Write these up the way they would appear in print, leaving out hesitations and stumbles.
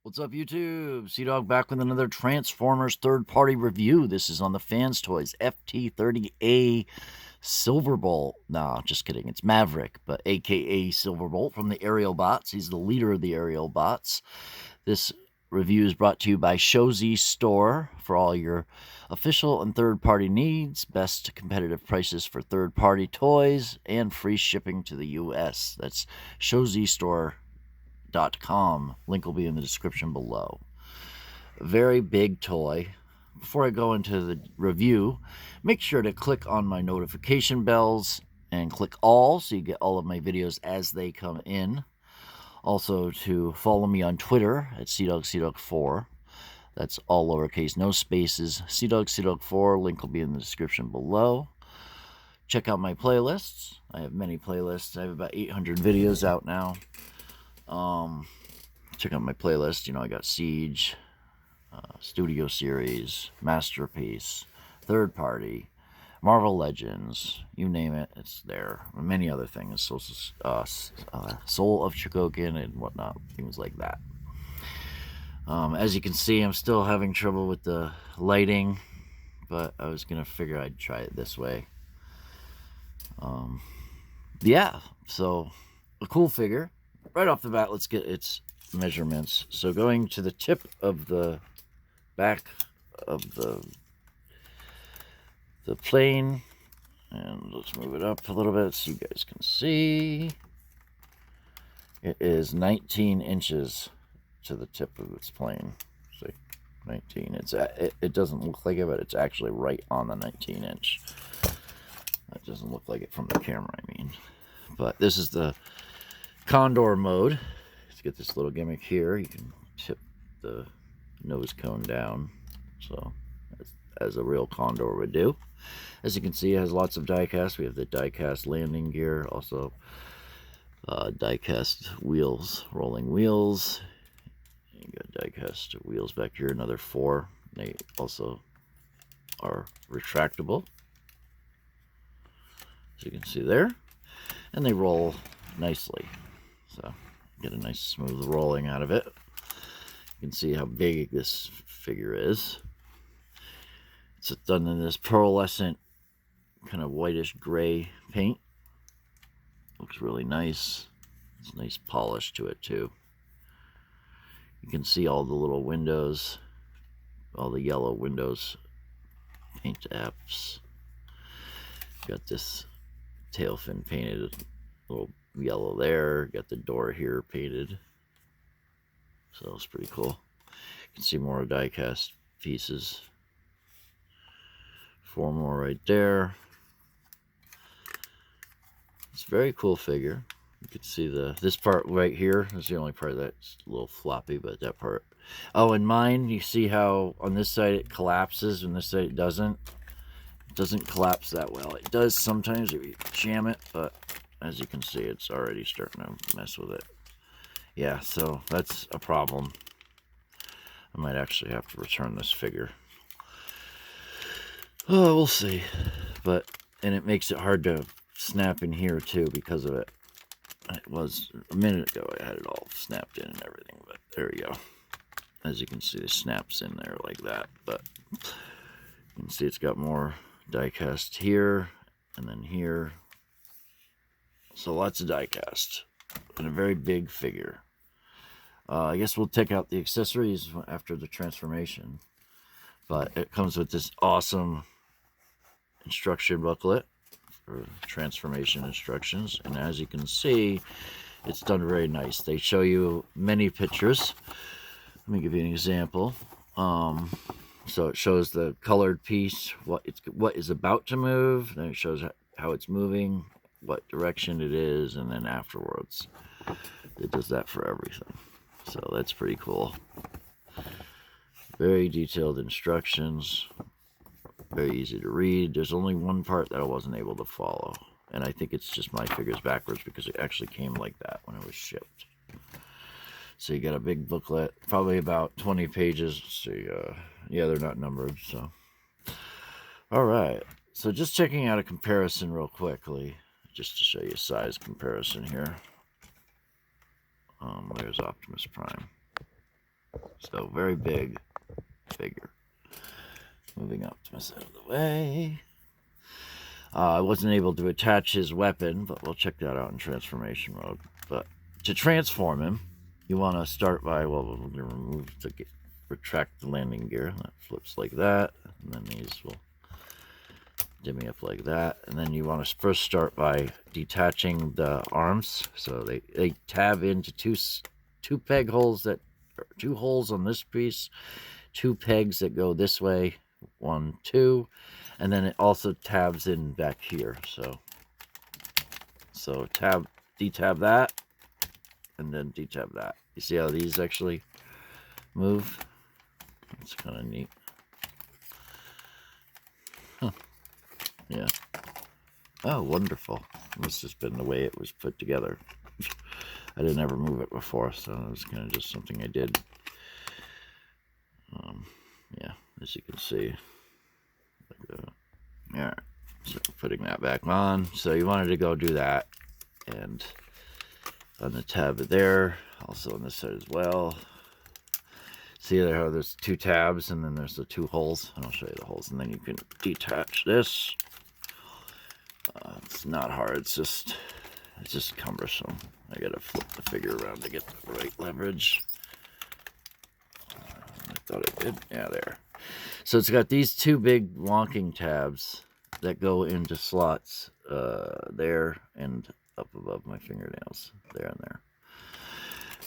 What's up, YouTube? Sea-Dog back with another Transformers third-party review. This is on the Fans Toys FT-30A Silverbolt. Nah, just kidding. It's Maverick, but aka Silverbolt from the Airealbots. He's the leader of the Airealbots. This review is brought to you by Shozy Store for all your official and third-party needs. Best competitive prices for third-party toys and free shipping to the U.S. That's Shozy Store. .com. Link will be in the description below. A very big toy. Before I go into the review, make sure to click on my notification bells and click all so you get all of my videos as they come in. Also to follow me on Twitter at CDawg4. That's all lowercase, no spaces. CDawg4. Link will be in the description below. Check out my playlists. I have many playlists. I have about 800 videos out now. Check out my playlist. I got Siege, Studio Series, Masterpiece, Third Party, Marvel Legends, you name it, it's there. And many other things, Soul of Chikokin and whatnot, things like that. As you can see, I'm still having trouble with the lighting, but I was gonna figure I'd try it this way. Yeah, so a cool figure. Right off the bat, let's get its measurements. So going to the tip of the back of the plane, and let's move it up a little bit so you guys can see. It is 19 inches to the tip of its plane. See, 19. It doesn't look like it, but it's actually right on the 19-inch. It doesn't look like it from the camera, I mean. But this is the Condor mode. Let's get this little gimmick here. You can tip the nose cone down, so as a real Condor would do. As you can see, it has lots of die-cast. We have the die-cast landing gear, also die-cast wheels, rolling wheels. You got die-cast wheels back here, another 4. They also are retractable, as you can see there, and they roll nicely. So get a nice smooth rolling out of it. You can see how big this figure is. It's done in this pearlescent kind of whitish gray paint. Looks really nice. It's a nice polish to it too. You can see all the little windows, all the yellow windows, paint apps. Got this tail fin painted a little yellow there. Got the door here painted, so it's pretty cool. You can see more die-cast pieces. 4 more right there. It's a very cool figure. You can see this part right here is the only part that's a little floppy, but that part. Oh, and mine, you see how on this side it collapses and this side it doesn't. It doesn't collapse that well. It does sometimes if you jam it, but as you can see, it's already starting to mess with it. Yeah, so that's a problem. I might actually have to return this figure. Oh, we'll see. And it makes it hard to snap in here too because of it. It was a minute ago I had it all snapped in and everything, but there we go. As you can see, it snaps in there like that. But you can see it's got more die-cast here and then here. So lots of die-cast and a very big figure. I guess we'll take out the accessories after the transformation. But it comes with this awesome instruction booklet for transformation instructions. And as you can see, it's done very nice. They show you many pictures. Let me give you an example. So it shows the colored piece, what is about to move. Then it shows how it's moving, what direction it is, and then afterwards it does that for everything. So that's pretty cool. Very detailed instructions, very easy to read. There's only one part that I wasn't able to follow, and I think it's just my figures backwards because it actually came like that when it was shipped. So you got a big booklet, probably about 20 pages. So yeah, they're not numbered. So all right, so just checking out a comparison real quickly, just to show you a size comparison here. There's Optimus Prime. So very big figure. Moving up to my side of the way. I wasn't able to attach his weapon, but we'll check that out in transformation mode. But to transform him, you want to start by, well, we're going to retract the landing gear. That flips like that, and then these will dimmy up like that. And then you want to first start by detaching the arms. So they tab into two peg holes that, or 2 holes on this piece, 2 pegs that go this way, 1, 2. And then it also tabs in back here. So detab that, and then detab that. You see how these actually move? It's kind of neat. Huh. Yeah. Oh, wonderful. Must have been the way it was put together. I didn't ever move it before, so it was kind of just something I did. Yeah, as you can see. Like that. All right, so putting that back on. So you wanted to go do that, and on the tab there, also on this side as well. See there how there's 2 tabs, and then there's the 2 holes. I'll show you the holes, and then you can detach this. It's not hard. It's just cumbersome. I gotta flip the figure around to get the right leverage. I thought it did. Yeah, there. So it's got these 2 big wonking tabs that go into slots there and up above my fingernails, there and there.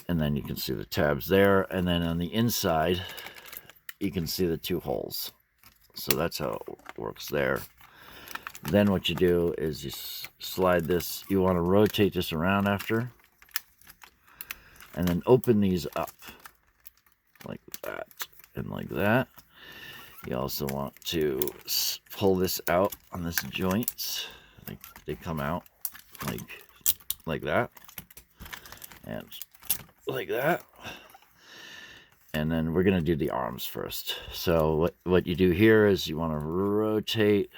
And then you can see the tabs there, and then on the inside you can see the 2 holes. So that's how it works there. Then what you do is you slide this, you want to rotate this around after, and then open these up like that and like that. You also want to pull this out on this joints. They come out like that and like that. And then we're gonna do the arms first. So what you do here is you want to rotate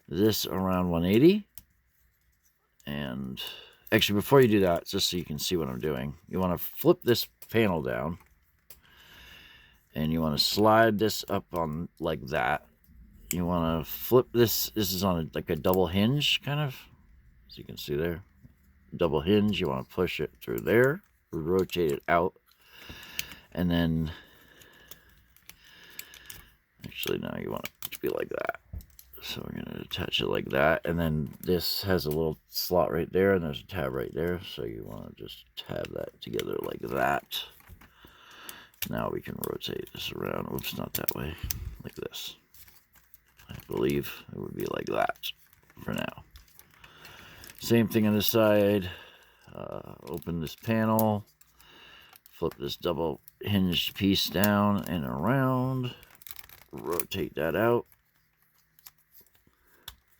this around 180. And actually, before you do that, just so you can see what I'm doing, you want to flip this panel down, and you want to slide this up on like that. You want to flip this. This is on like a double hinge, kind of, as you can see there. Double hinge. You want to push it through there, rotate it out, and then actually now you want it to be like that. So we're going to attach it like that, and then this has a little slot right there, and there's a tab right there, so you want to just tab that together like that. Now we can rotate this around. Oops, not that way. Like this. I believe it would be like that for now. Same thing on this side. Open this panel. Flip this double hinged piece down and around. Rotate that out.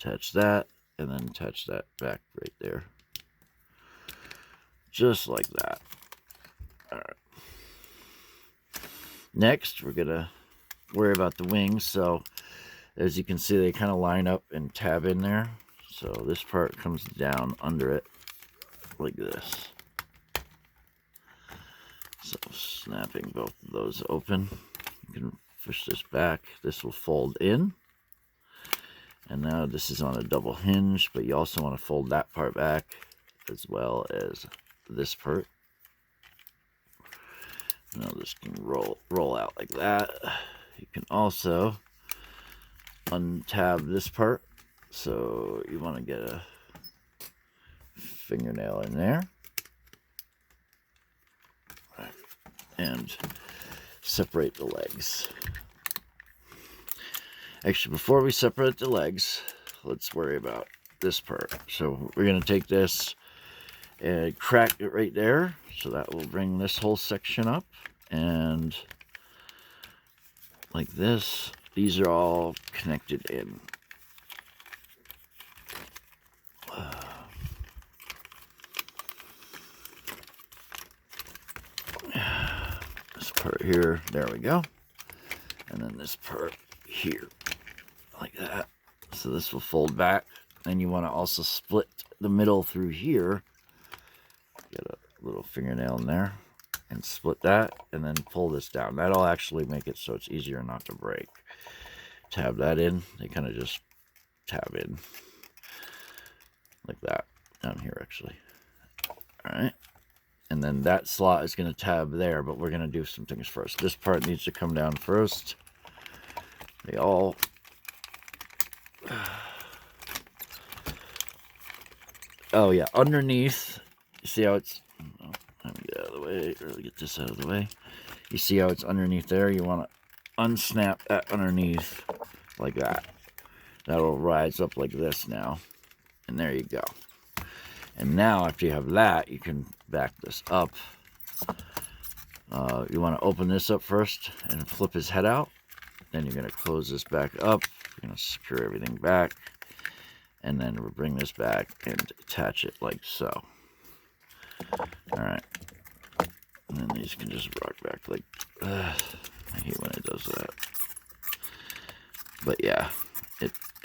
Attach that, and then attach that back right there. Just like that. All right. Next, we're going to worry about the wings. So, as you can see, they kind of line up and tab in there. So, this part comes down under it like this. So, snapping both of those open. You can push this back. This will fold in. And now this is on a double hinge, but you also want to fold that part back as well as this part. Now this can roll out like that. You can also untab this part. So you want to get a fingernail in there. And separate the legs. Actually, before we separate the legs, let's worry about this part. So we're going to take this and crack it right there. So that will bring this whole section up. And like this, these are all connected in. This part here, there we go. And then this part here, like that. So this will fold back. And you want to also split the middle through here. Get a little fingernail in there. and split that, and then pull this down. That'll actually make it so it's easier not to break. Tab that in. They kind of just tab in like that down here, actually. All right. And then that slot is going to tab there, but we're going to do some things first. This part needs to come down first. They all... Oh, yeah. Underneath, you see how it's... Oh, let me get out of the way. Really get this out of the way. You see how it's underneath there? You want to unsnap that underneath like that. That'll rise up like this now. And there you go. And now, after you have that, you can back this up. You want to open this up first and flip his head out. Then you're going to close this back up. You're going to secure everything back. And then we'll bring this back and attach it like so. Alright. And then these can just rock back like... I hate when it does that. But yeah,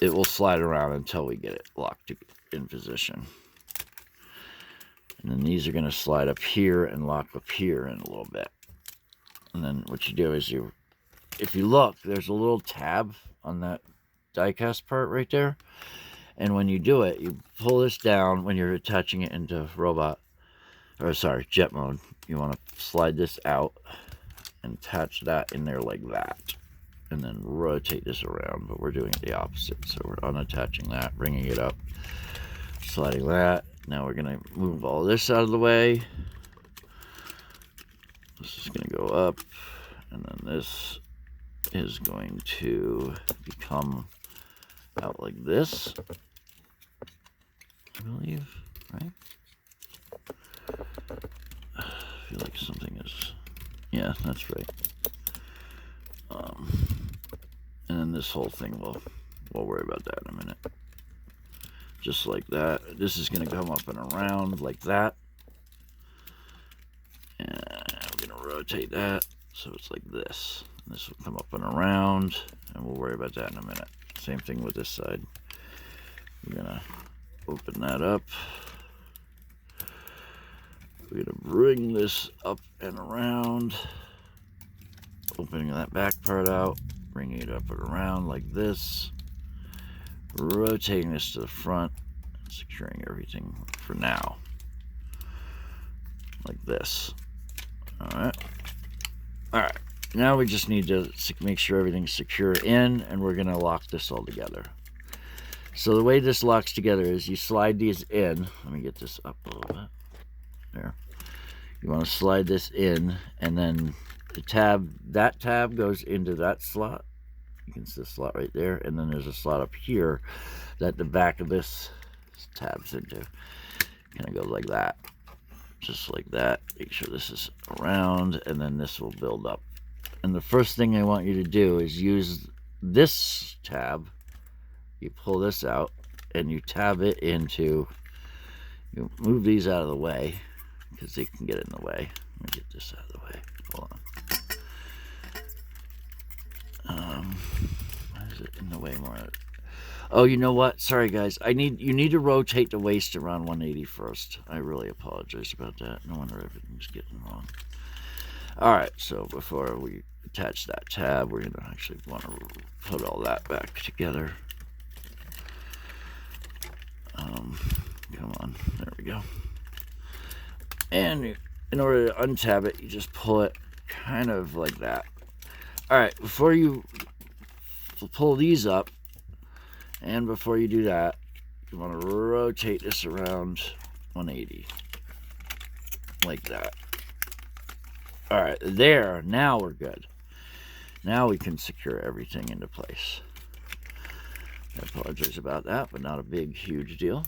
it will slide around until we get it locked in position. And then these are going to slide up here and lock up here in a little bit. And then what you do is if you look, there's a little tab on that die-cast part right there. And when you do it, you pull this down when you're attaching it into jet mode. You want to slide this out and attach that in there like that. And then rotate this around, but we're doing the opposite. So we're unattaching that, bringing it up, sliding that. Now we're going to move all this out of the way. This is going to go up, and then this is going to become out like this, I believe, right? I feel like something is, yeah, that's right. And then this whole thing, we'll worry about that in a minute. Just like that. This is going to come up and around like that. And we're going to rotate that so it's like this. This will come up and around, and we'll worry about that in a minute. Same thing with this side. We're going to open that up. We're going to bring this up and around, opening that back part out, bringing it up and around like this, rotating this to the front, securing everything for now, like this. Alright. Alright. Now we just need to make sure everything's secure in, and we're going to lock this all together. So the way this locks together is you slide these in. Let me get this up a little bit. There. You want to slide this in, and then the tab, that tab goes into that slot. You can see the slot right there, and then there's a slot up here that the back of this tabs into. Kind of goes like that. Just like that. Make sure this is around, and then this will build up. And the first thing I want you to do is use this tab. You pull this out, and you tab it into, you move these out of the way, because they can get in the way. Let me get this out of the way. Hold on. Why is it in the way more? Oh, you know what? Sorry, guys. You need to rotate the waist around 180 first. I really apologize about that. No wonder everything's getting wrong. All right, so before we attach that tab, we're going to actually want to put all that back together. Come on. There we go. And in order to untab it, you just pull it kind of like that. All right, before you pull these up, and before you do that, you want to rotate this around 180, like that. All right, there, now we're good. Now we can secure everything into place. I apologize about that, but not a big, huge deal.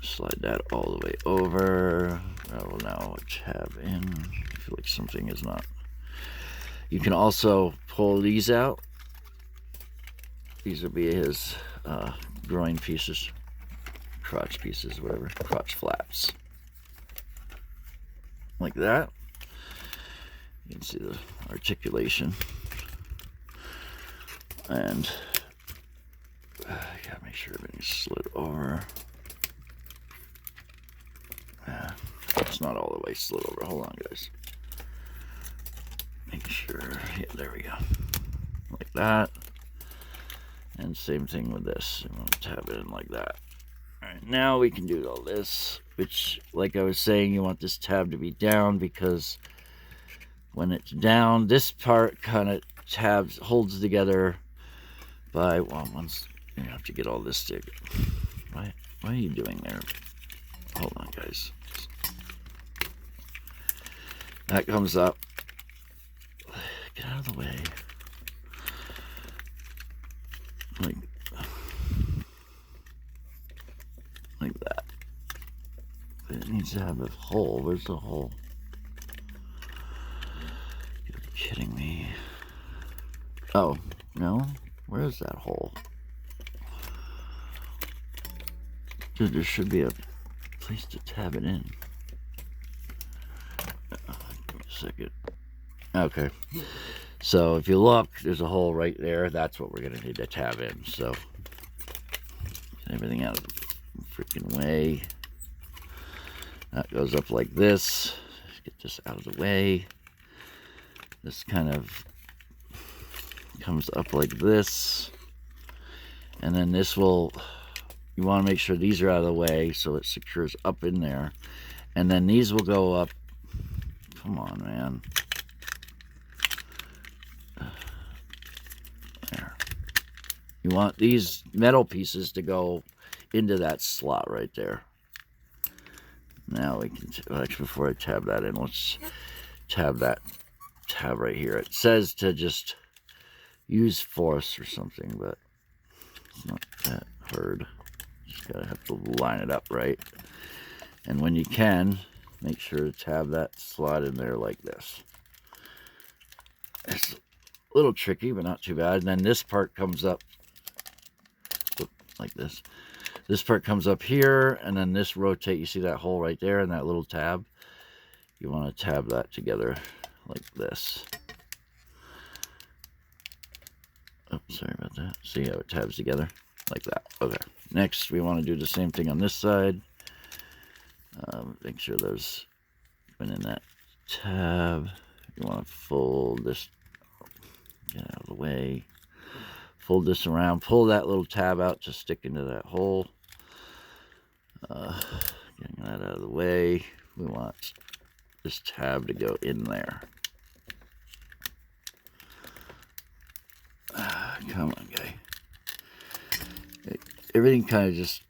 Slide that all the way over. I will now tab in. I feel like something is not. You can also pull these out. These will be his groin pieces, crotch pieces, whatever, crotch flaps. Like that. You can see the articulation. And I gotta make sure everything's slid over. It's not all the way slid over. Hold on, guys. Make sure. Yeah, there we go. Like that. And same thing with this. I'm going to tab it in like that. Alright, now we can do all this, which, like I was saying, you want this tab to be down because when it's down, this part kind of holds together by, well, once you have to get all this together. What are you doing there? Hold on, guys. That comes up. Get out of the way. Like that. But it needs to have a hole. Where's the hole? You're kidding me. Oh, no? Where's that hole? Dude, there should be a place to tab it in. Give me a second. Okay. So if you look, there's a hole right there. That's what we're going to need to tab in. So get everything out of the freaking way. That goes up like this. Get this out of the way. This kind of comes up like this. And then this will, you want to make sure these are out of the way so it secures up in there. And then these will go up. Come on, man. There. You want these metal pieces to go into that slot right there. Now we can, actually before I tab that in, let's tab that tab right here. It says to just use force or something, but it's not that hard. Just gotta have to line it up right. And when you can, make sure to tab that slot in there like this. It's a little tricky, but not too bad. And then this part comes up like this. This part comes up here, and then this rotate. You see that hole right there and that little tab? You want to tab that together like this. Oh, sorry about that. See how it tabs together? Like that. Okay. Next, we want to do the same thing on this side. Make sure there's been in that tab. You want to fold this, get out of the way. Fold this around. Pull that little tab out to stick into that hole. Getting that out of the way. We want this tab to go in there. Come on, guy. Everything kind of just,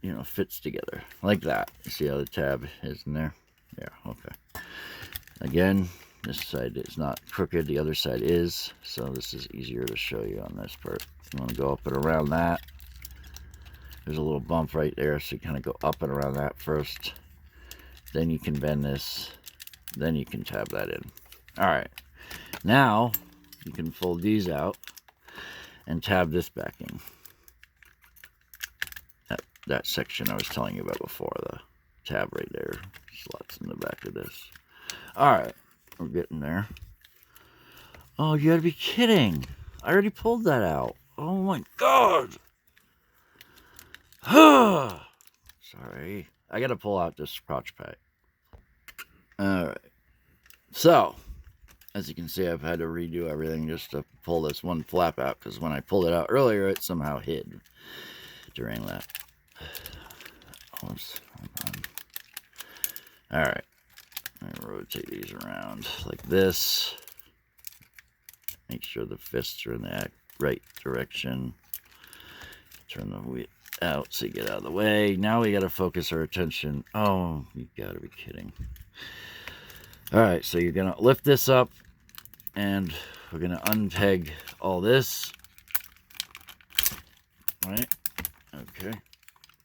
you know, fits together like that. You see how the tab is in there? Yeah, okay. Again, this side is not crooked, the other side is, so this is easier to show you on this part. You want to go up and around that. There's a little bump right there, so you kind of go up and around that first. Then you can bend this. Then you can tab that in. Alright. Now, you can fold these out and tab this back in. That section I was telling you about before, the tab right there. Slots in the back of this. Alright. We're getting there. Oh, you gotta be kidding. I already pulled that out. Oh my god. Sorry. I gotta pull out this crotch pack. Alright. So, as you can see, I've had to redo everything just to pull this one flap out, because when I pulled it out earlier, it somehow hid during that. Oops. Hold on. Alright. I rotate these around like this. Make sure the fists are in the right direction. Turn the wheel out so you get out of the way. Now we got to focus our attention. Oh, you got to be kidding. Alright, so you're going to lift this up and we're going to unpeg all this. Right? Okay.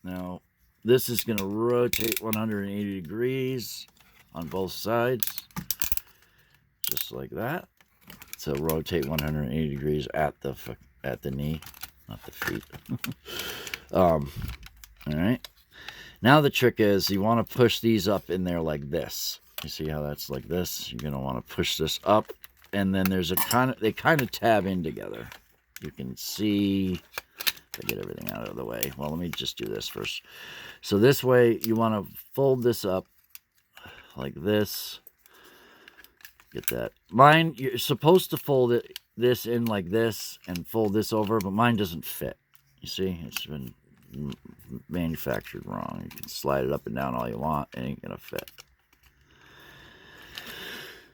Now, this is going to rotate 180 degrees on both sides. Just like that. So rotate 180 degrees at the knee, not the feet. All right. Now the trick is you want to push these up in there like this. You see how that's like this? You're going to want to push this up, and then there's they kind of tab in together. You can see, if I get everything out of the way. Well, let me just do this first. So this way you want to fold this up like this. Get that. Mine, you're supposed to fold this in like this and fold this over, but mine doesn't fit. You see, it's been manufactured wrong. You can slide it up and down all you want, it ain't gonna fit.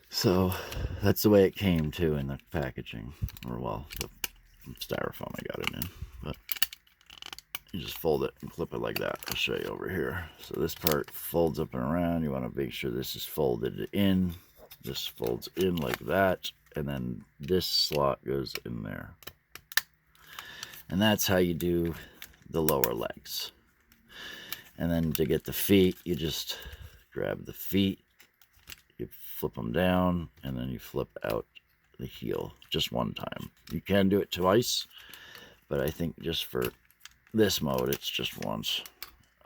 So that's the way it came too in the packaging, or well, the styrofoam I got it in. But you just fold it and clip it like that. I'll show you over here. So this part folds up and around. You want to make sure this is folded in. This folds in like that, and then this slot goes in there. And that's how you do the lower legs. And then to get the feet, you just grab the feet, you flip them down, and then you flip out the heel just one time. You can do it twice, but I think just for this mode, it's just once.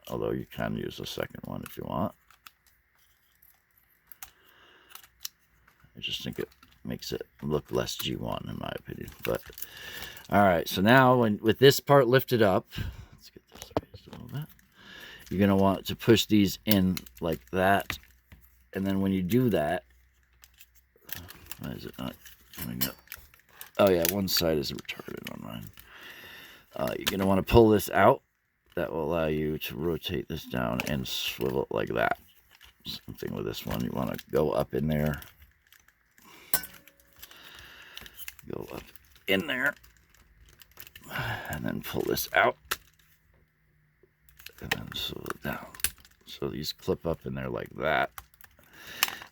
Although you can use a second one if you want. I just think it makes it look less G1 in my opinion. But all right, so now with this part lifted up, let's get this raised a little bit. You're gonna want to push these in like that, and then when you do that, why is it not coming up? Oh yeah, one side is retarded on mine. You're gonna want to pull this out. That will allow you to rotate this down and swivel it like that. Same thing with this one. You want to go up in there. Go up in there, and then pull this out, and then swivel it down. So these clip up in there like that.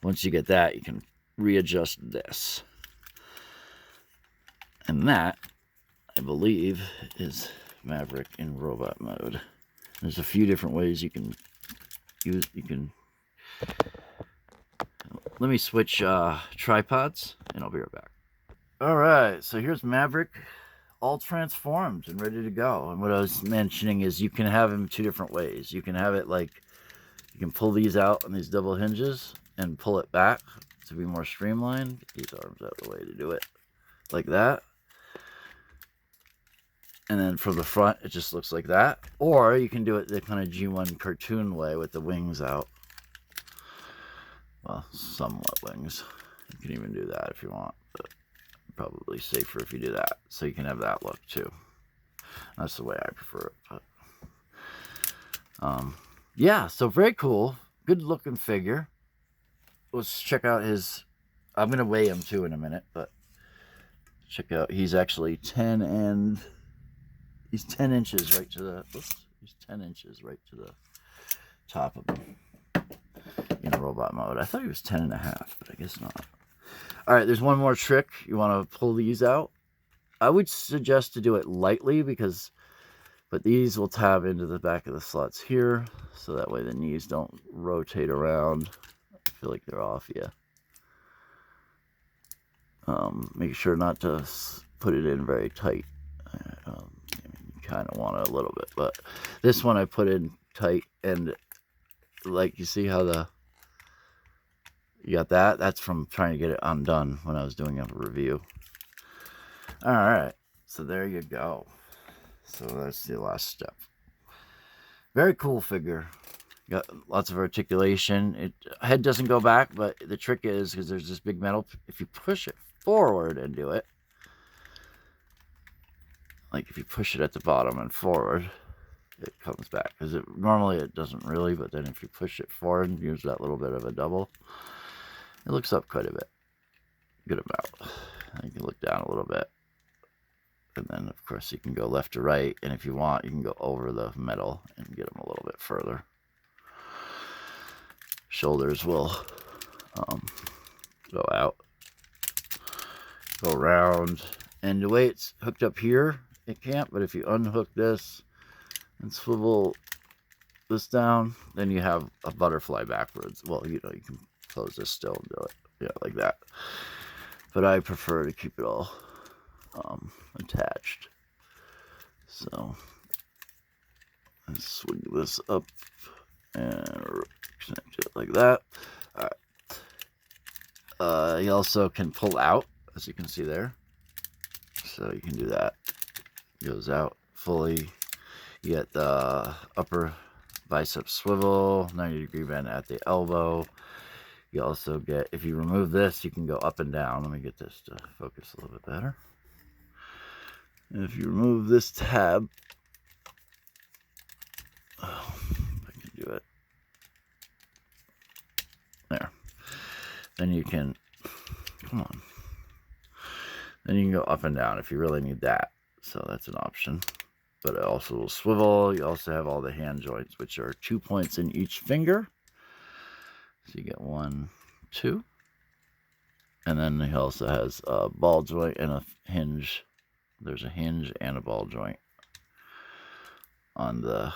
Once you get that, you can readjust this. And that, I believe, is Maverick in robot mode. There's a few different ways you can use. Let me switch tripods, and I'll be right back. All right, so here's Maverick, all transformed and ready to go. And what I was mentioning is you can have him two different ways. You can have it like, you can pull these out on these double hinges and pull it back to be more streamlined. Get these arms out of the way to do it like that. And then from the front, it just looks like that. Or you can do it the kind of G1 cartoon way with the wings out. Well, somewhat wings. You can even do that if you want, but probably safer if you do that. So you can have that look too. That's the way I prefer it. But, yeah, so very cool. Good looking figure. Let's check out his... I'm going to weigh him too in a minute, but check out... He's actually 10 and... He's 10 inches right to the... Oops, he's 10 inches right to the top of him in robot mode. I thought he was 10 and a half, but I guess not. All right, there's one more trick. You want to pull these out. I would suggest to do it lightly but these will tab into the back of the slots here, so that way the knees don't rotate around. I feel like they're off, yeah. Make sure not to put it in very tight. You kind of want it a little bit, but this one I put in tight, and like you see how you got that? That's from trying to get it undone when I was doing a review. All right, so there you go. So that's the last step. Very cool figure. Got lots of articulation. Head doesn't go back, but the trick is, because there's this big metal, if you push it forward and do it, like if you push it at the bottom and forward, it comes back. Because normally it doesn't really, but then if you push it forward and use that little bit of a double, it looks up quite a bit. Good amount. You can look down a little bit. And then, of course, you can go left to right. And if you want, you can go over the metal and get them a little bit further. Shoulders will go out, go around. And the way it's hooked up here, it can't. But if you unhook this and swivel this down, then you have a butterfly backwards. Well, you can close this still and do it, yeah, like that. But I prefer to keep it all attached. So let's swing this up and connect it like that. All right. You also can pull out, as you can see there. So you can do that. It goes out fully. You get the upper bicep swivel, 90-degree bend at the elbow. You also get, if you remove this, you can go up and down. Let me get this to focus a little bit better. And if you remove this tab, oh, if I can do it. There. Then you can, come on. Then you can go up and down if you really need that. So that's an option. But it also will swivel. You also have all the hand joints, which are 2 points in each finger. So you get 1, 2. And then he also has a ball joint and a hinge. There's a hinge and a ball joint on the,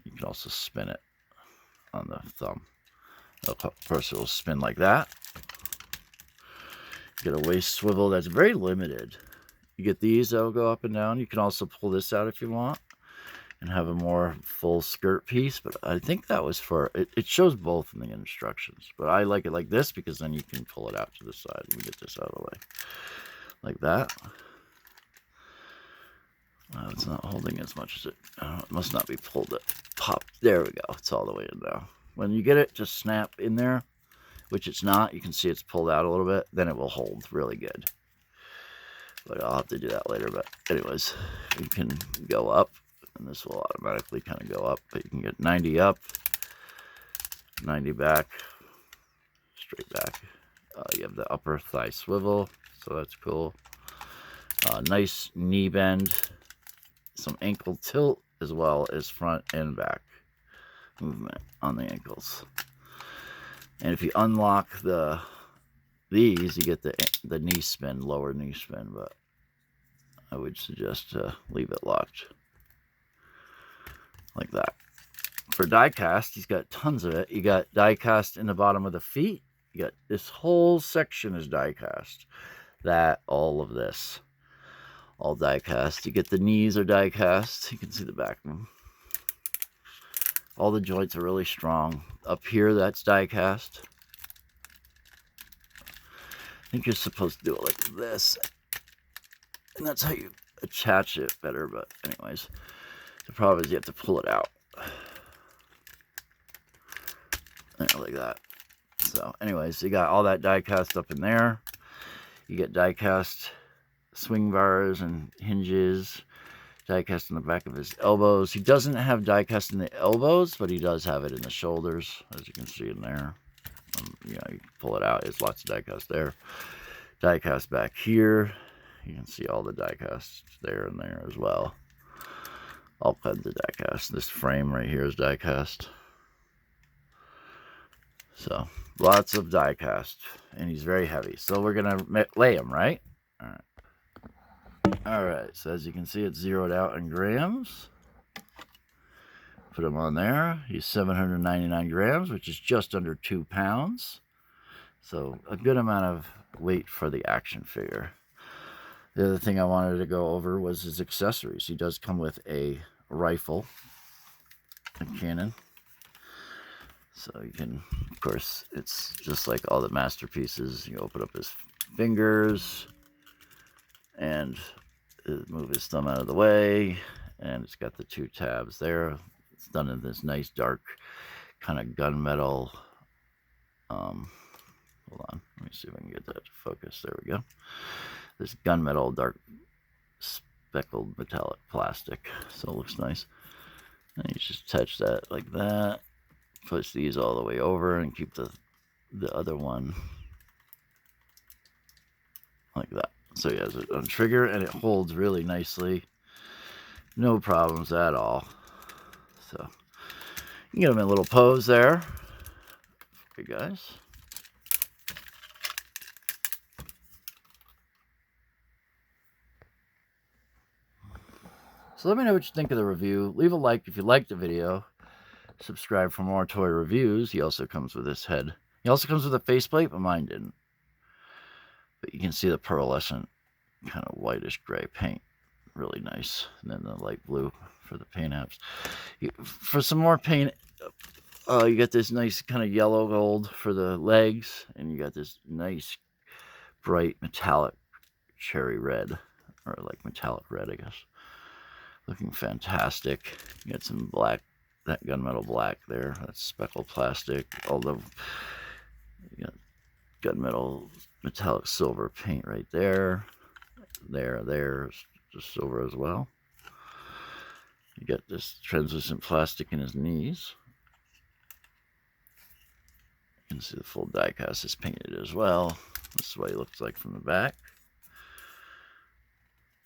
you can also spin it on the thumb. Of course, it will spin like that. You get a waist swivel that's very limited. You get these that will go up and down. You can also pull this out if you want and have a more full skirt piece. But I think that was for, it shows both in the instructions. But I like it like this because then you can pull it out to the side. Let me get this out of the way. Like that. It's not holding as much as it, it must not be pulled it. Pop. There we go. It's all the way in now. When you get it, just snap in there, which it's not. You can see it's pulled out a little bit. Then it will hold really good. But I'll have to do that later. But anyways, you can go up, and this will automatically kind of go up. But you can get 90 up, 90 back, straight back. You have the upper thigh swivel, so that's cool. Nice knee bend, some ankle tilt, as well as front and back movement on the ankles. And if you unlock these, you get the knee spin, lower knee spin, but I would suggest to leave it locked like that. For die cast, he's got tons of it. You got die cast in the bottom of the feet. You got this whole section is die cast. All of this, all die cast. You get the knees are die cast. You can see the back of them. All the joints are really strong. Up here, that's die cast. I think you're supposed to do it like this. And that's how you attach it better. But anyways, the problem is you have to pull it out. Like that. So anyways, you got all that die cast up in there. You get die cast swing bars and hinges. Die cast in the back of his elbows. He doesn't have die cast in the elbows, but he does have it in the shoulders, as you can see in there. You can pull it out. There's lots of die cast there. Die cast back here. You can see all the die casts there and there as well. All kinds of die cast. This frame right here is die cast. So lots of die cast, and he's very heavy. So we're gonna lay him, right? All right. All right, so as you can see, it's zeroed out in grams. Put him on there. He's 799 grams, which is just under 2 pounds. So a good amount of weight for the action figure. The other thing I wanted to go over was his accessories. He does come with a rifle, a cannon. So you can, of course, it's just like all the masterpieces. You open up his fingers and move his thumb out of the way, and it's got the 2 tabs there. It's done in this nice dark kind of gunmetal. Hold on, let me see if I can get that to focus. There we go. This gunmetal dark speckled metallic plastic, so it looks nice. And you just touch that like that. Push these all the way over and keep the other one like that. So he has it on trigger, and it holds really nicely. No problems at all. So you can get him in a little pose there. Okay, guys. So let me know what you think of the review. Leave a like if you liked the video. Subscribe for more toy reviews. He also comes with this head. He also comes with a faceplate, but mine didn't. But you can see the pearlescent kind of whitish gray paint. Really nice. And then the light blue for the paint apps. For some more paint, you got this nice kind of yellow gold for the legs. And you got this nice bright metallic cherry red. Or like metallic red, I guess. Looking fantastic. You got some black, that gunmetal black there. That's speckled plastic. Although, gunmetal metallic silver paint right there. There's just silver as well. You got this translucent plastic in his knees. You can see the full die cast is painted as well. This is what he looks like from the back.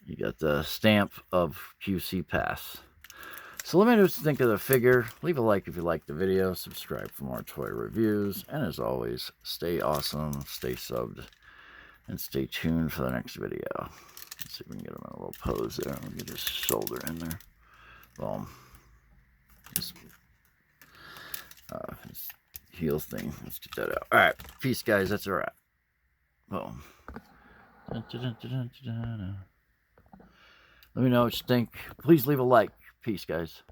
You got the stamp of QC Pass. So let me know what you think of the figure. Leave a like if you liked the video. Subscribe for more toy reviews. And as always, stay awesome, stay subbed, and stay tuned for the next video. Let's see if we can get him in a little pose there. We'll get his shoulder in there. Boom. His heel thing. Let's get that out. All right. Peace, guys. That's a wrap. Boom. Dun, dun, dun, dun, dun, dun. Let me know what you think. Please leave a like. Peace, guys.